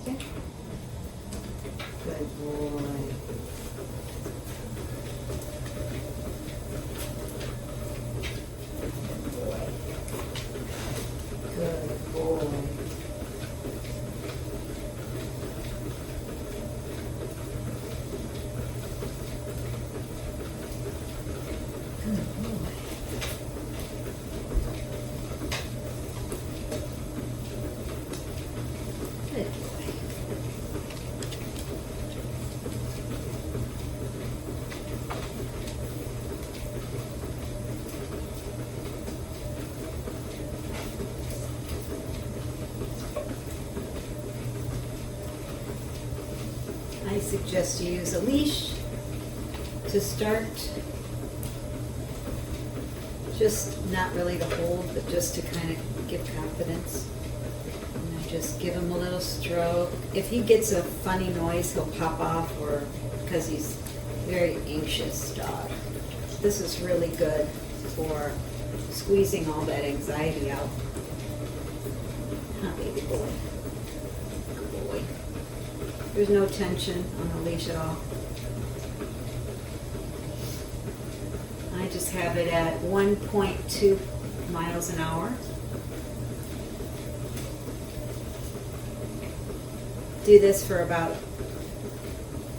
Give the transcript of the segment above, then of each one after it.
Okay. Good boy. Good boy. Good boy. I suggest you use a leash to start. Just not really to hold, but just to kind of give confidence. And I just give him a little stroke. If he gets a funny noise, he'll pop off, or because he's a very anxious dog. This is really good for squeezing all that anxiety out. Huh, baby boy. Good boy. There's no tension on the leash at all. I just have it at 1.2 miles an hour. Do this for about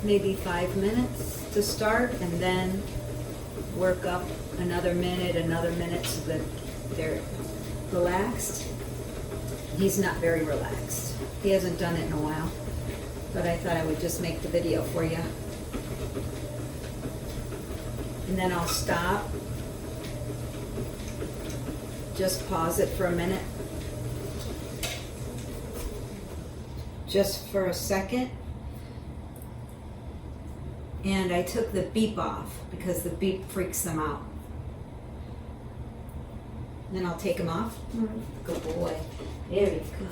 maybe 5 minutes to start, and then work up another minute so that they're relaxed. He's not very relaxed. He hasn't done it in a while, but I thought I would just make the video for you. And then I'll stop. Just pause it for a minute. Just for a second. And I took the beep off because the beep freaks them out. Then I'll take them off. Good boy. Very good.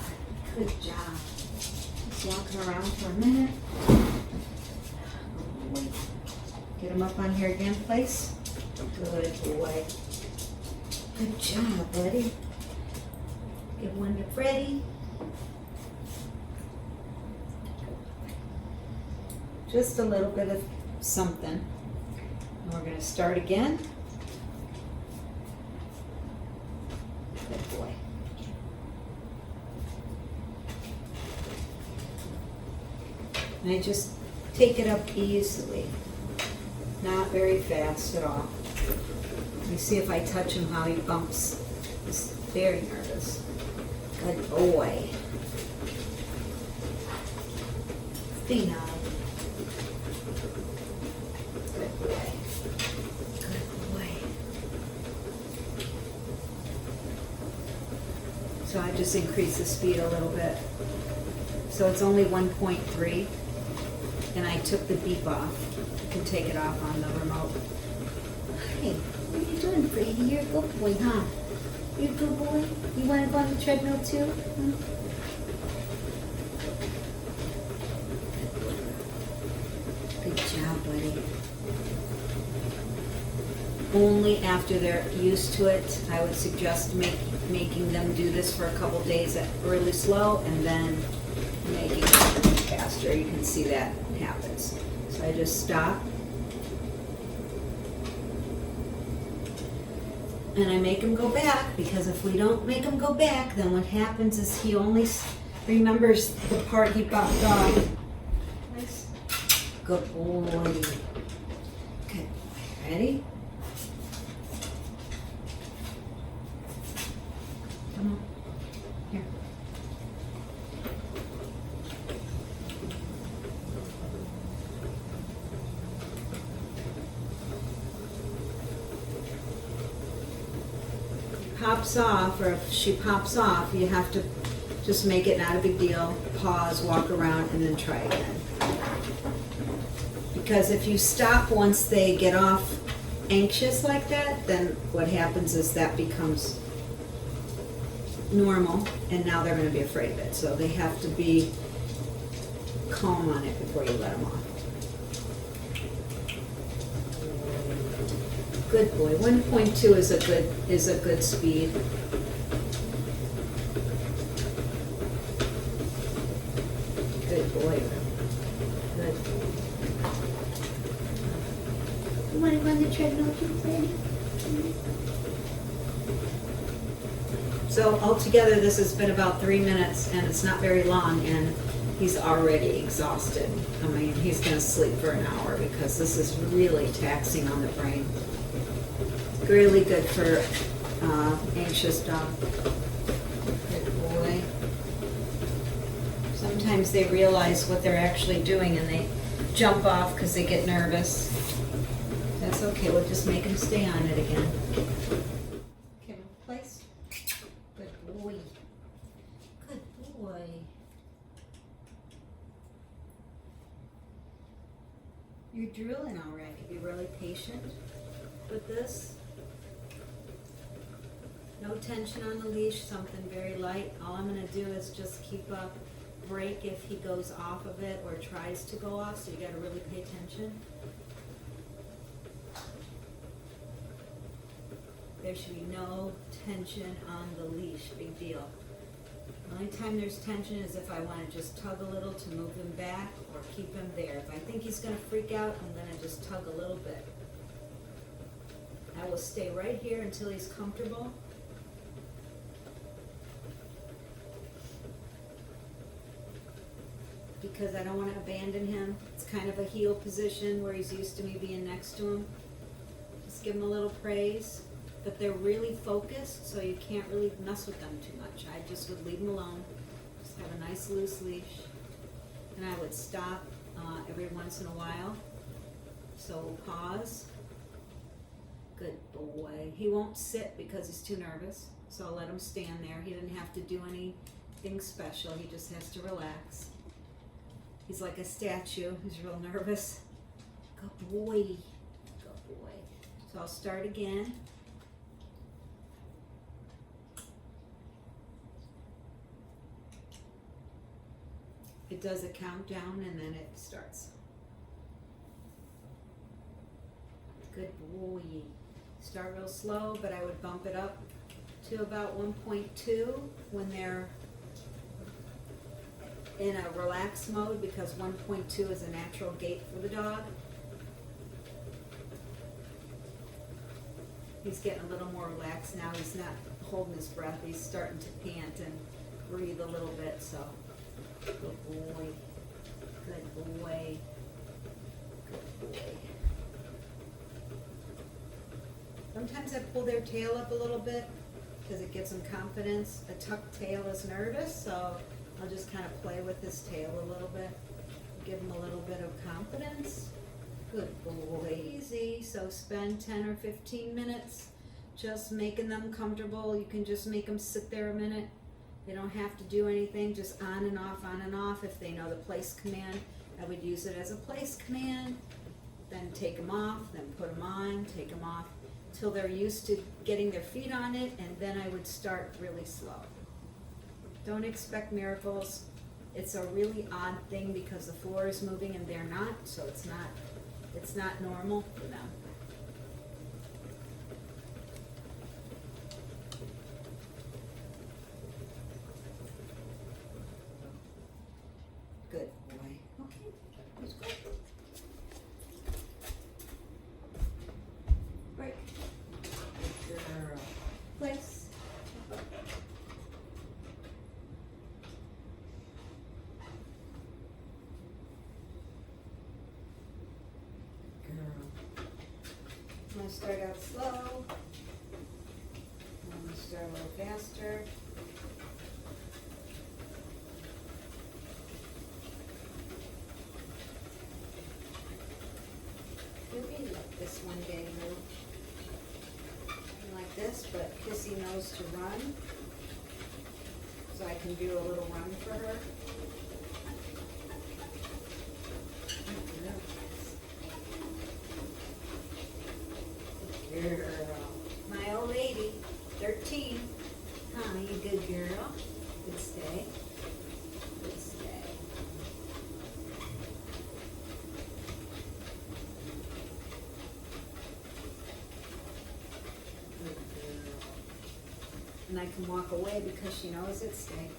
Good job. Just walking around for a minute. Good boy. Get him up on here again, please. Good boy. Good job, buddy. Give one to Freddie. Just a little bit of something. And we're going to start again. Good boy. And I just take it up easily. Not very fast at all. You see if I touch him how he bumps. He's very nervous. Good boy. Phenomenal. Good boy. Good boy. So I just increase the speed a little bit. So it's only 1.3. And I took the beep off. You can take it off on the remote. Hey, what are you doing, Brady? You're a good boy, huh? You're a good boy? You want to go on the treadmill too? Good job, buddy. Only after they're used to it, I would suggest making them do this for a couple days at really slow and then making it faster. You can see that happens. So I just stop. And I make him go back, because if we don't make him go back, then what happens is he only remembers the part he bumped off. Nice. Good boy. Okay, ready? Come on. Here. Pops off, or if she pops off, you have to just make it not a big deal, pause, walk around, and then try again. Because if you stop once they get off anxious like that, then what happens is that becomes normal, and now they're going to be afraid of it. So they have to be calm on it before you let them off. Good boy. 1.2 is a good speed. Good boy. Good. You want to go on the treadmill too, Sandy? So altogether, this has been about 3 minutes, and it's not very long, and he's already exhausted. I mean, he's going to sleep for an hour because this is really taxing on the brain. Really good for anxious dog. Good boy. Sometimes they realize what they're actually doing and they jump off because they get nervous. That's okay, we'll just make him stay on it again. Okay, place. Good boy. Good boy. You're drooling already. Be really patient with this. No tension on the leash, something very light. All I'm going to do is just keep a break if he goes off of it or tries to go off, so you got to really pay attention. There should be no tension on the leash, big deal. The only time there's tension is if I want to just tug a little to move him back or keep him there. If I think he's going to freak out, I'm going to just tug a little bit. I will stay right here until he's comfortable. Because I don't want to abandon him. It's kind of a heel position where he's used to me being next to him. Just give him a little praise. But they're really focused, so you can't really mess with them too much. I just would leave them alone. Just have a nice loose leash. And I would stop every once in a while. So we'll pause. Good boy. He won't sit because he's too nervous, so I'll let him stand there. He didn't have to do anything special. He just has to relax. He's like a statue. He's real nervous. Good boy. Good boy. So I'll start again. It does a countdown and then it starts. Good boy. Start real slow, but I would bump it up to about 1.2 when they're in a relaxed mode, because 1.2 is a natural gait for the dog. He's getting a little more relaxed now. He's not holding his breath. He's starting to pant and breathe a little bit, so good boy. Good boy. Good boy. Sometimes I pull their tail up a little bit because it gives them confidence. A tucked tail is nervous, so I'll just kind of play with his tail a little bit. Give him a little bit of confidence. Good boy. Easy. So spend 10 or 15 minutes just making them comfortable. You can just make them sit there a minute. They don't have to do anything, just on and off, on and off. If they know the place command, I would use it as a place command. Then take them off, then put them on, take them off, till they're used to getting their feet on it, and then I would start really slow. Don't expect miracles. It's a really odd thing because the floor is moving and they're not, so it's not normal for them. Good boy. Okay, let's go. Break. Good girl. Place. I'm going to start out slow. I'm going to start a little faster. You'll be like this one day, Lou. Like this, but Kissy knows to run. So I can do a little run for her. Girl. My old lady, 13. Huh, you good girl. Good stay. Good stay. Good girl. And I can walk away because she knows it's stay.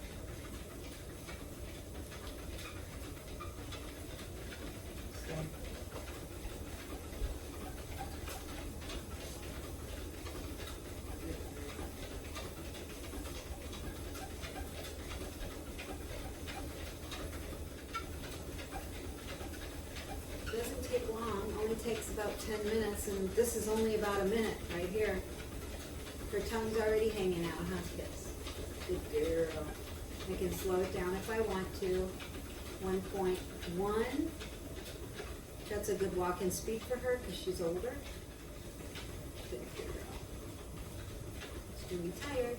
takes about 10 minutes, and this is only about a minute right here. Her tongue's already hanging out, huh? Yes. Good girl. I can slow it down if I want to. 1.1. That's a good walk-in speed for her because she's older. Good girl. She's gonna be tired.